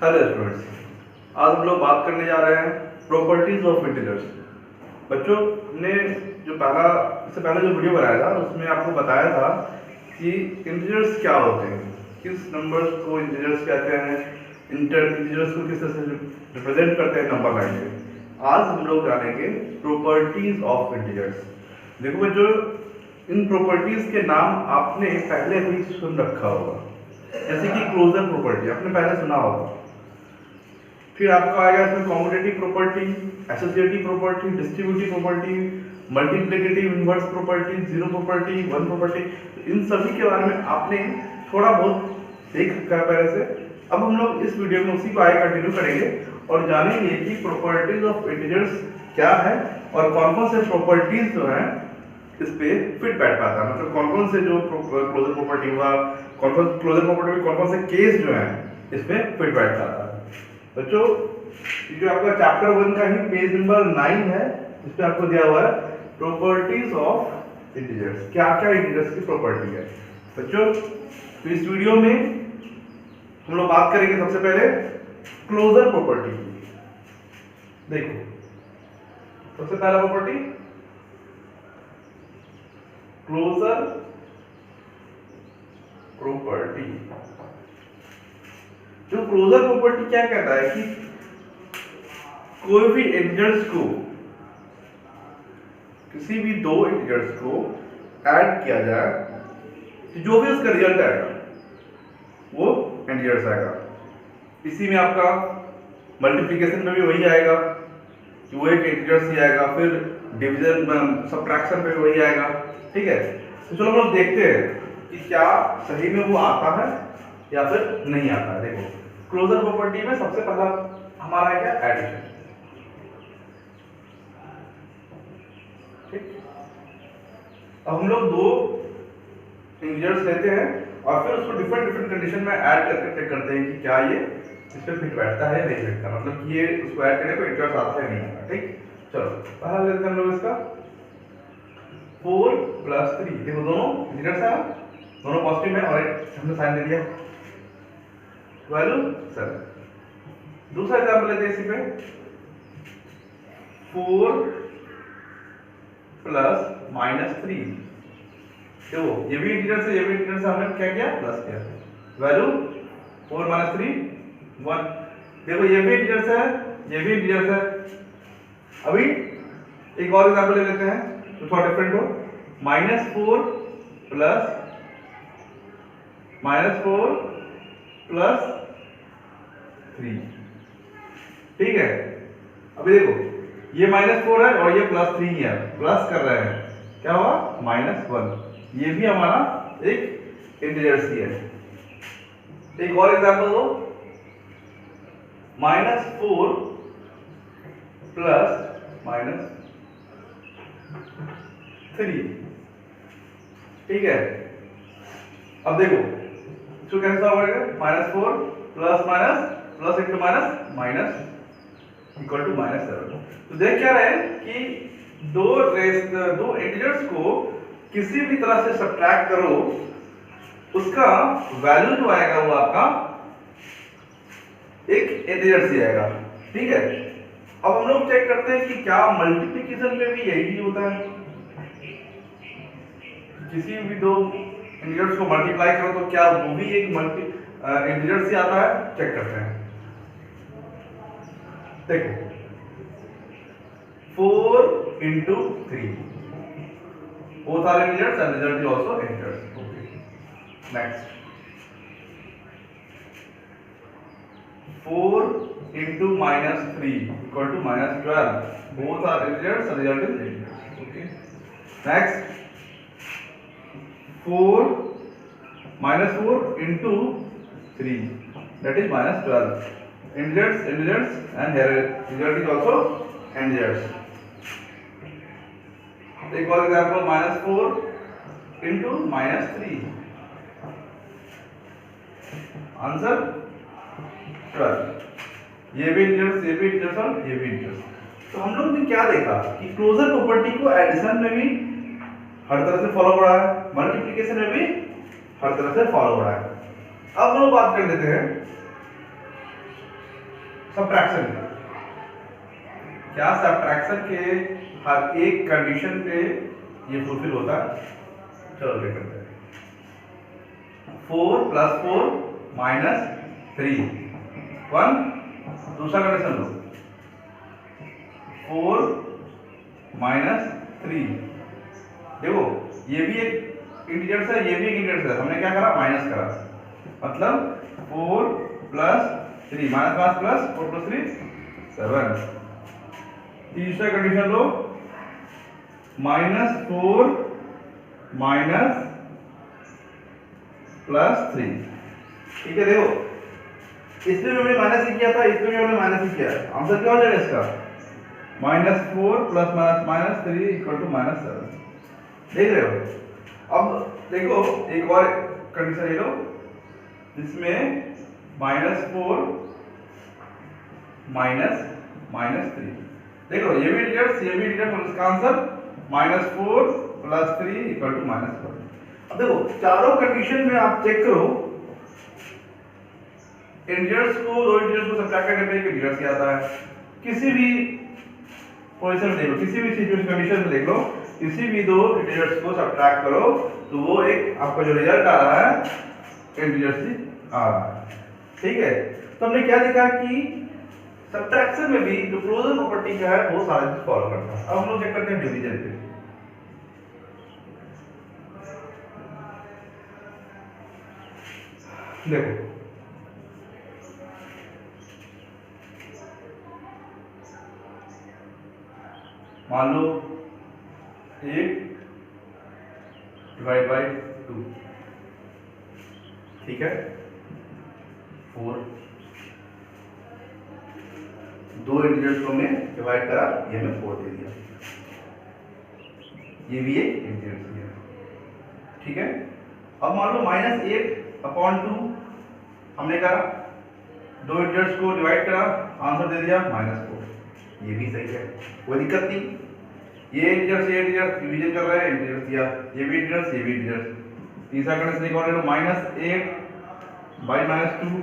Hello students, आज हम लोग बात करने जा रहे हैं प्रॉपर्टीज ऑफ इंटीजर्स। बच्चों ने इससे पहले जो वीडियो बनाया था उसमें आपको बताया था कि इंटीजर्स क्या होते हैं, किस नंबर्स को इंटीजर्स कहते हैं, इंटीजर्स को किस तरह से रिप्रेजेंट करते हैं नंबर लाइन में। आज हम लोग जानेंगे प्रॉपर्टीज ऑफ इंटीजर्स। देखो बच्चों, इन प्रॉपर्टीज के नाम आपने पहले भी सुन रखा होगा, जैसे कि क्लोजर प्रॉपर्टी आपने पहले सुना होगा। फिर आपका आएगा इसमें commutative property, associative property, distributive property, multiplicative inverse property, zero property, one property. इन सभी के बारे में आपने थोड़ा बहुत देख रखा है पहले से। अब हम लोग इस वीडियो में उसी को आगे कंटिन्यू करेंगे और जानेंगे कि प्रॉपर्टीज ऑफ इंटीजर्स क्या है और कौन कौन से प्रॉपर्टीज जो है इस पे फिट बैठ पाता है, मतलब कौन कौन से जो क्लोजर प्रॉपर्टी हुआ, कौन कौन क्लोजर प्रॉपर्टी में कौन कौन से केस जो है इसमें फिट बैठ पाता है। बच्चों, जो आपका चैप्टर 1 का ही पेज नंबर 9 है, इस पे आपको दिया हुआ है प्रॉपर्टीज ऑफ इंटीजर्स। क्या क्या इंटीजर्स की प्रॉपर्टी है बच्चों। तो इस वीडियो में हम लोग बात करेंगे सबसे पहले क्लोजर प्रॉपर्टी की। देखो, सबसे पहला प्रॉपर्टी क्लोजर प्रॉपर्टी। जो क्लोजर प्रॉपर्टी क्या कहता है कि कोई भी इंटीजर्स को, किसी भी दो इंटीजर्स को ऐड किया जाए तो जो भी उसका रिजल्ट आएगा वो इंटीजर्स आएगा। इसी में आपका मल्टीप्लिकेशन में भी वही आएगा कि वो एक इंटीजर्स ही आएगा, फिर डिवीजन सबट्रैक्शन में भी वही आएगा। ठीक है, तो चलो हम लोग देखते हैं कि क्या सही में वो आता है या फिर नहीं आता है। देखो, क्लोजर प्रॉपर्टी में सबसे पहला हमारा क्या, एडिशन। ठीक, अब हम लोग दो इंटीजर्स लेते हैं और फिर उसको डिफरेंट डिफरेंट कंडीशन में ऐड करके चेक करते हैं कि क्या ये इस पे फिट बैठता है या नहीं बैठता, मतलब कि ये उसको ऐड करने पे इंटीजर्स आता है नहीं आता। ठीक, चलो पहला लेते हैं हम लोग इसका 4 + 3। देखो दोनों इंटीजर्स है, दोनों पॉजिटिव है और हमने साइन दे दिया वैल्यू 7। दूसरा एग्जांपल लेते हैं इसी पे 4 + -3। देखो ये भी इंटीजर से ये भी इंटीजर से हमने क्या किया, प्लस किया, वैल्यू 4 - 3 1। देखो ये भी इंटीजर से है, ये भी इंटीजर से है। अभी एक और एग्जांपल ले लेते हैं जो थोड़ा डिफरेंट हो, -4 + 3। ठीक है, अभी देखो ये -4 है और ये +3 है, प्लस कर रहे हैं, क्या हुआ -1। ये भी हमारा एक इंटीजर सी है। एक और एग्जांपल दो, -4 + -3। ठीक है, अब देखो इसको कैसे सॉल्व करेंगे, -4 plus minus plus into minus equal to -7। तो देख क्या रहे हैं कि दो इंटीजर्स को किसी भी तरह से सब्ट्रैक्ट करो, उसका वैल्यू जो आएगा वो आपका एक इंटीजर से आएगा। ठीक है, अब हम लोग चेक करते हैं कि क्या मल्टीप्लिकेशन में भी यही होता है, किसी भी दो इंटीजर्स को मल्टीप्लाई करो तो क्या वो भी एक इंटीजर से आता है। चेक करते हैं, देखो 4 × 3, both are integers and result is also integers. Okay, next 4 × -3 equal to -12, both are integers and result is integers. Okay, next 4 -4 × 3, that is -12, integers and here result is also integers. एक और example -4 × -3, answer 12। ये भी integers, ये भी integers और ये भी integers. तो हम लोग ने क्या देखा कि क्लोजर प्रॉपर्टी को एडिशन में भी हर तरह से फॉलो हो रहा है, मल्टीप्लिकेशन में भी हर तरह से फॉलो हो रहा है। अब हम लोग बात कर लेते हैं सब्ट्रैक्शन के, क्या सब्ट्रैक्शन के हर एक कंडीशन पे ये फुलफिल होता है? चलो देख करते हैं। 4 + 4 - 3 1। दूसरा कंडीशन लो, 4 - 3। देखो ये भी एक इंटीजर्स है, ये भी एक इंटीजर्स है, हमने क्या करा? माइनस करा, मतलब 4 + 3 -5 + 4 + 3 7। तीसरा कंडीशन लो, -4 - +3। ठीक है, देखो इसमें भी हमने माइनस ही किया था, इसमें भी हमने माइनस ही किया है। आंसर क्या हो जाएगा इसका? -4 + -3 = -7। देख रहे हो? अब देखो एक और कंडीशन ले लो जिसमें -4 - -3। देखो ये भी इंटीजर्स, ये भी इंटीजर्स, और इसका आंसर -4 + 3 = -1। अब देखो चारों कंडीशन में आप चेक करो, इंटीजर्स को, दो इंटीजर्स को सब्ट्रैक्ट करने पे एक इंटीजर्स ही आता है। किसी भी पोजीशन में देख लो, किसी भी सिचुएशन कंडीशन में देख लो, किसी भी दो इंटीजर्स को सब्ट्रैक्ट करो तो वो एक आपका जो रिजल्ट आ रहा है इंटीजर्स ही आ रहा है। ठीक है, तो हमने क्या देखा कि सब्ट्रैक्शन में भी जो क्लोजर प्रॉपर्टी का है वो सारे चीज फॉलो करता है। अब हम लोग चेक करते हैं डिवीजन पे। देखो मान लो 8 / 2, ठीक है, 4। दो इंटीजर्स को मैं डिवाइड करा, ये मैं 4 दे दिया, ये भी एक इंटीजर्स है। ठीक है, अब मान लो -8/2 हमने करा, दो इंटीजर्स को डिवाइड करा, आंसर दे दिया -4। ये भी सही है, कोई दिक्कत नहीं। ये इंटीजर्स डिवीजन कर रहे हैं, इंटीजर्स दिया, ये भी इंटीजर्स, ये भी इंटीजर्स। तीसरा कंडीशन एक और ले लो, -8/-2,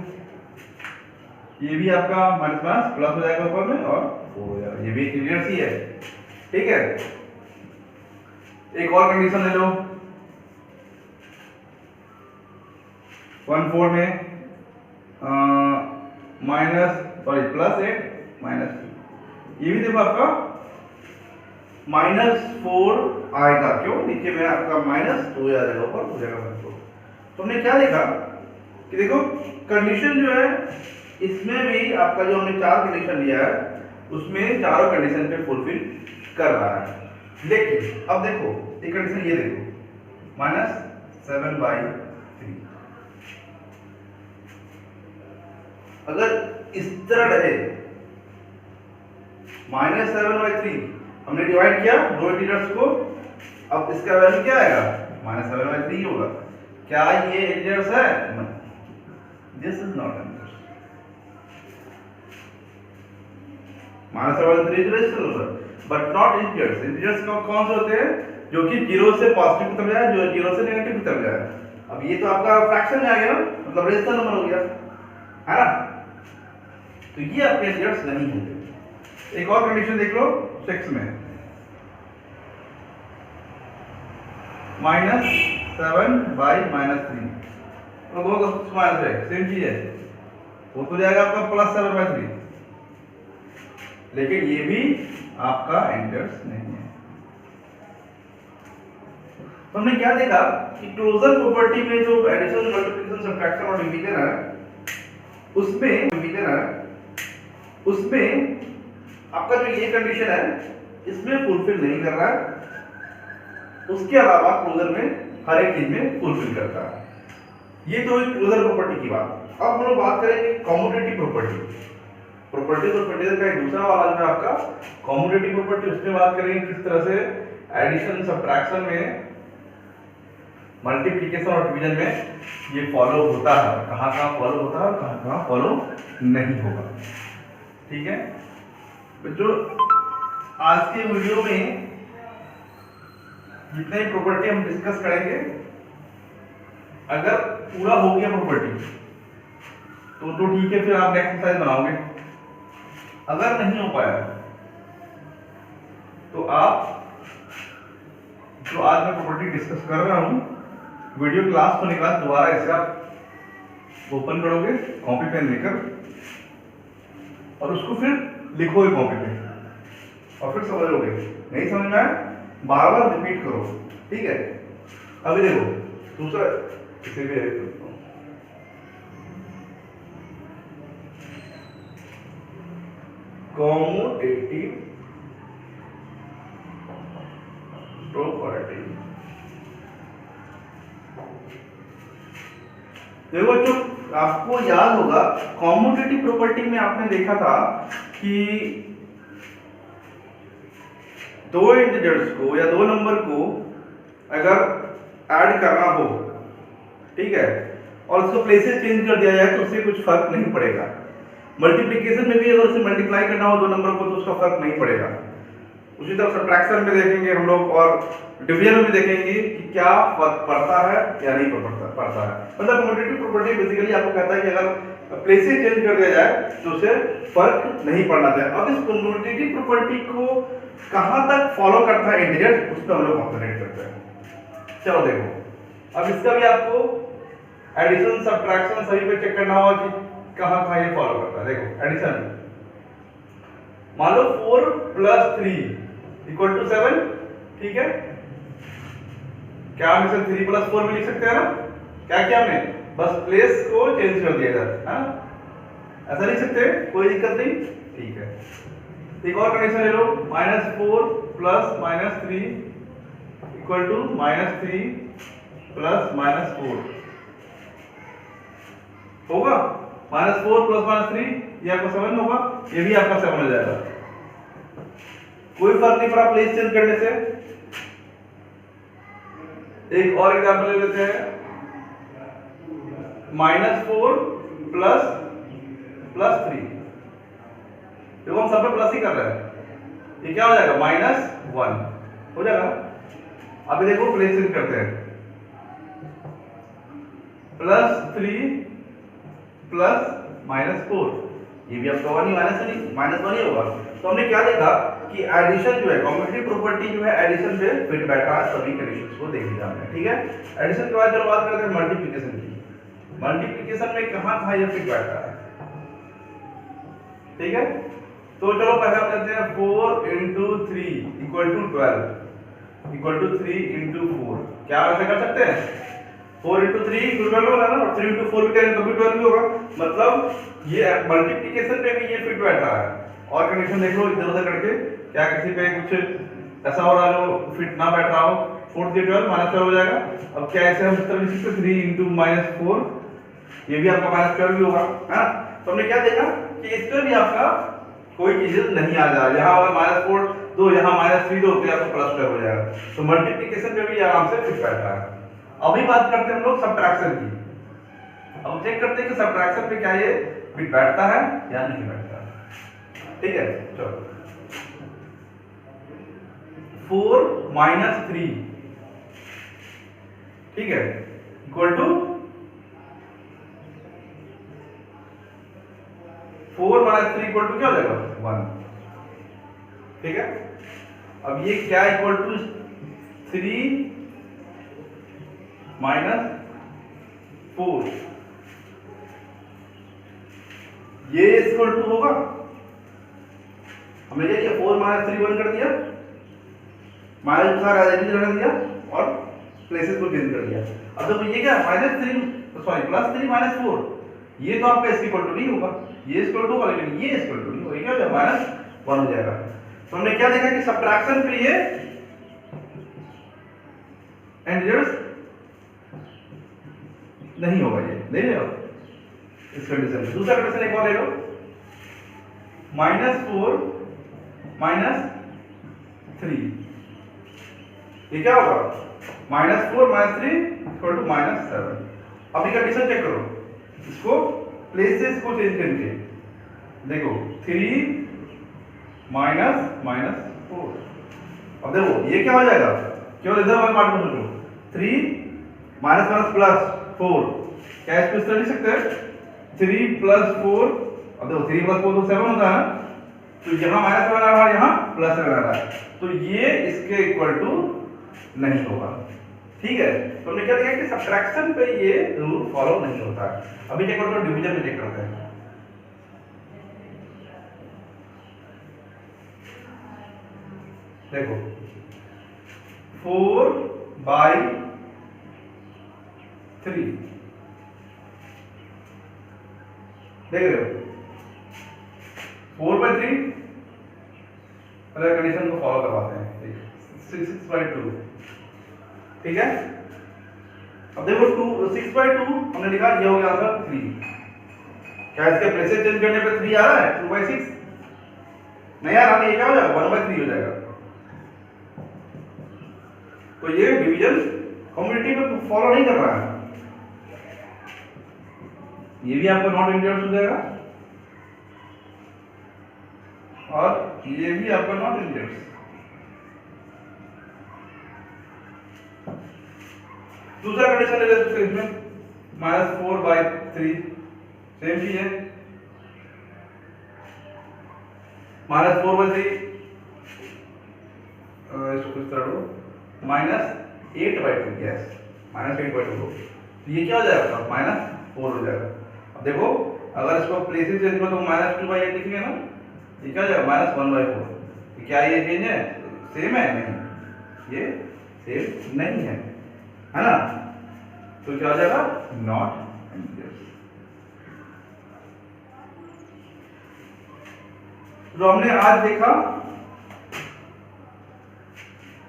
ये भी आपका माइनस प्लस हो जाएगा ऊपर में और 4 हो जाएगा, ये भी एक इंटीजर्स ही है। ठीक है, एक और कंडीशन ले लो, 1/4 में +8 -2, ये भी देखो आपका -4 आएगा, क्यों? नीचे में आपका -2 आ जाएगा, ऊपर हो जाएगा -4। तो हमने क्या देखा कि देखो कंडीशन जो है इसमें भी आपका जो हमने 4 कंडीशन लिया है उसमें चारों कंडीशन पे फुलफिल कर रहा है। लेकिन अब देखो एक कंडीशन ये देखो, -7/3 अगर इस तरह रहे, -7/3 हमने डिवाइड किया दो इंटीजर्स को, अब इसका वैल्यू क्या आएगा? -7/3 होगा। क्या ये इंटीजर्स है? No, this is not an integer. -7/3 is rational number but not integers. Integers कौन से होते हैं? जो कि 0 से पॉजिटिव की तरफ जाए, जो 0 से नेगेटिव की तरफ जाए। अब ये तो आपका फ्रैक्शन में आ गया ना, मतलब रेशनल नंबर हो गया, है ना? तो ये आपके इंटीजर्स नहीं होंगे। एक और कंडीशन देख लो 6 में, -7/-3, तो दो माइनस है, सेम चीज है, वो तो जाएगा आपका +7/3, लेकिन ये भी आपका इंटीजर्स नहीं है। तो हमने क्या देखा कि क्लोजर प्रॉपर्टी में जो एडिशन, मल्टीप्लिकेशन, सब्ट्रैक्शन और डिवीजन है उसमें आपका जो ये कंडीशन है इसमें फुलफिल नहीं कर रहा है, उसके अलावा क्लोजर में हर एक चीज में फुलफिल करता है। ये तो क्लोजर प्रॉपर्टी की बात। अब हम लोग बात करेंगे commutative property. Properties of integer का एक दूसरा वाला जो है आपका कम्यूटेटिव प्रॉपर्टी, उसमें बात करेंगे किस तरह से एडिशन, सब्ट्रैक्शन में, मल्टीप्लिकेशन और डिवीजन में ये फॉलो होता है, कहाँ फॉलो होता है और कहाँ फॉलो नहीं होगा। ठीक है बच्चों, आज के वीडियो में जितने प्रॉपर्टी हम डिस्कस करेंगे, अगर पूरा हो गया प्रॉपर्टी तो ठीक है, फिर आप नेक्स्ट एक्सरसाइज बनाओगे। अगर नहीं हो पाया तो आप जो आज मैं प्रॉपर्टी डिस्कस कर रहा हूं, वीडियो क्लास होने के बाद दोबारा इसे आप ओपन करोगे कॉपी पेन लेकर और उसको फिर लिखोगे कॉपी पे और फिर समझोगे। नहीं समझ में आया बार बार रिपीट करो, ठीक है। अभी देखो दूसरा, इसे भी कॉम्यूटेटिव प्रॉपर्टी। देखो जो आपको याद होगा कॉम्यूटेटिव प्रॉपर्टी में आपने देखा था कि दो इंटीजर्स को या दो नंबर को अगर ऐड करना हो, ठीक है, और उसको प्लेसेस चेंज कर दिया जाए तो उससे कुछ फर्क नहीं पड़ेगा। मल्टीप्लिकेशन में भी अगर उसे मल्टीप्लाई करना हो दो नंबर को तो उसका फर्क नहीं पड़ेगा। उसी तरह सब्ट्रैक्शन में देखेंगे हम लोग और डिवीजन में भी देखेंगे कि क्या फर्क पड़ता है या नहीं पड़ता है। मतलब कम्यूटेटिव प्रॉपर्टी बेसिकली आपको कहता है कि अगर प्लेसेस चेंज कर दिया जाए तो उसे फर्क नहीं पड़ना चाहिए। अब इस कम्यूटेटिव प्रॉपर्टी को कहां तक फॉलो करता है इंटीजर, उस पर हम लोग कॉन्सेंट्रेट करते हैं। चलो देखो, अब इसका भी आपको एडिशन सब्ट्रैक्शन सभी पे चेक करना होगा कि कहां ये फॉलो करता है। देखो एडिशन, मान लो 4 + 3 = 7, ठीक है। क्या हम इसे 3 + 4 भी लिख सकते हैं ना? क्या किया हमने, बस प्लेस को चेंज कर दिया जाता है, ऐसा लिख सकते हैं, कोई दिक्कत नहीं, ठीक है। एक और कंडीशन ले लो, -4 + -3 = -3 + -4 होगा। -4 + -3 ये आपका 7 होगा, ये भी आपका 7 हो जाएगा। कोई फर्क नहीं पड़ा प्लेस चेंज करने से। एक और एग्जांपल ले लेते हैं, -4 + 3, देखो हम सब पे प्लस ही कर रहे हैं, ये क्या हो जाएगा -1 हो जाएगा। अभी देखो प्लेस चेंज करते हैं, +3 + -4, ये भी आपका 1 ही होगा। तो हमने क्या देखा कि एडिशन जो है कॉम्यूटेटिव प्रॉपर्टी जो है एडिशन पे फिट बैठ रहा है, सभी कंडीशंस को देख लिया हमने, ठीक है। एडिशन के बाद चलो बात करते हैं मल्टीप्लिकेशन की। मल्टीप्लिकेशन में कहां ये फिट बैठ रहा है, ठीक है। तो चलो पहले हम लेते हैं 4 × 3 = 12 = 3 × 4। क्या ऐसे कर सकते हैं, 4 × 3 = 12 होगा ना, और 3 × 4 भी करें तो भी 12 भी होगा। मतलब ये मल्टीप्लिकेशन पे भी ये फिट बैठ रहा है। और कंडीशन देख लो इधर उधर करके, क्या किसी पे कुछ ऐसा हो रहा है जो फिट ना बैठ रहा हो, 4 × 12 -12 हो जाएगा। अब क्या ऐसे हम इस तरह लिख सकते 3 × -4, ये भी आपका -12 भी होगा, है ना। तो हमने क्या देखा कि इस पे भी आपका कोई चीज नहीं आ जा रहा, यहाँ अगर -4 दो, यहाँ -3 दो, तो आपको +12 हो जाएगा। तो मल्टीप्लिकेशन पे भी आराम से फिट बैठ रहा है। अभी बात करते हैं हम लोग सब्ट्रैक्शन की। अब चेक करते हैं कि सब्ट्रैक्शन पे क्या ये फिट बैठता है या नहीं बैठता है, ठीक है। चलो 4 - 3, ठीक है, इक्वल टू 4 - 3 इक्वल टू क्या हो जाएगा 1, ठीक है। अब ये क्या इक्वल टू 3 - 4, ये इक्वल टू होगा। हमने क्या किया 4 - 3 1 कर दिया, माइनस के साथ आइडेंटिटी लगा दिया और प्लेसेस को चेंज कर दिया। अब देखो ये क्या +3 -4, ये तो आपका इसके इक्वल टू नहीं होगा, ये इक्वल टू होगा लेकिन ये इक्वल टू नहीं होगा, ये क्या हो जाएगा -1 हो जाएगा। तो हमने क्या देखा कि सब्ट्रैक्शन पे ये इंटीजर्स नहीं होगा, ये नहीं होगा इस कंडीशन में। दूसरा कंडीशन एक और ले लो, -4 - 3, ये क्या होगा -4 - 3 = -7। अब ये कंडीशन चेक करो, इसको प्लेसेस को चेंज करके देखो 3 - -4। अब देखो ये क्या हो जाएगा, केवल इधर वाले पार्ट को सोचो, 3 -4, क्या इसको इस तरह लिख सकते हैं 3 + 4। अब देखो 3 + 4 तो 7 होता है ना, तो यहाँ -7 आ रहा है, यहाँ +7 आ रहा है, तो ये इसके इक्वल टू नहीं होगा। ठीक है, तो हमने क्या देखा कि सब्ट्रैक्शन पे ये रूल फॉलो नहीं होता है। अभी चेक करते हैं, डिवीजन में चेक करते हैं। देखो 4/3 देख रहे हो, 4/3 पहले कंडीशन को फॉलो करवाते हैं। 6/2 ठीक है। अब देखो 6/2 हमने लिखा, ये हो गया आंसर 3। क्या इसके प्लेसेस चेंज करने पे 3 आ रहा है? 2/6 नहीं आ रहा, ये क्या हो जाएगा? 1/3 हो जाएगा। तो ये डिवीजन कम्युनिटी में फॉलो नहीं कर रहा है, ये भी आपको नॉट इंडियर्स हो जाएगा और ये भी आपका नॉट इंडियर्स। दूसरा कंडीशन ले लेते हैं इसमें, -4/3 सेम चीज है। -4/3 इसको किस तरह लो, -8/2, यस -8/2, तो ये क्या हो जाएगा? -4 हो जाएगा। अब देखो अगर इसको प्लेसेस चेंज करो तो -2/8 लिखेंगे ना, ये क्या हो जाएगा? -1/4। क्या ये चेंज है? सेम है? नहीं, ये सेम नहीं है, है ना? तो क्या हो जाएगा? नॉट इंडियर्स। तो हमने आज देखा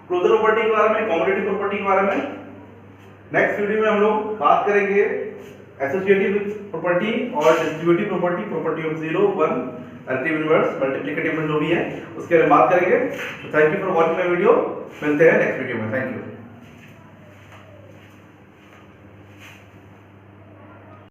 क्लोजर प्रॉपर्टी के बारे में, कॉम्युटेटिव प्रॉपर्टी के बारे में। नेक्स्ट वीडियो में हम लोग बात करेंगे एसोसिएटिव प्रॉपर्टी और distributive property, property of 0, 1, additive inverse, multiplicative जो भी है उसके बारे में बात करेंगे। तो thank you for watching my video, मिलते हैं नेक्स्ट वीडियो में। Thank you.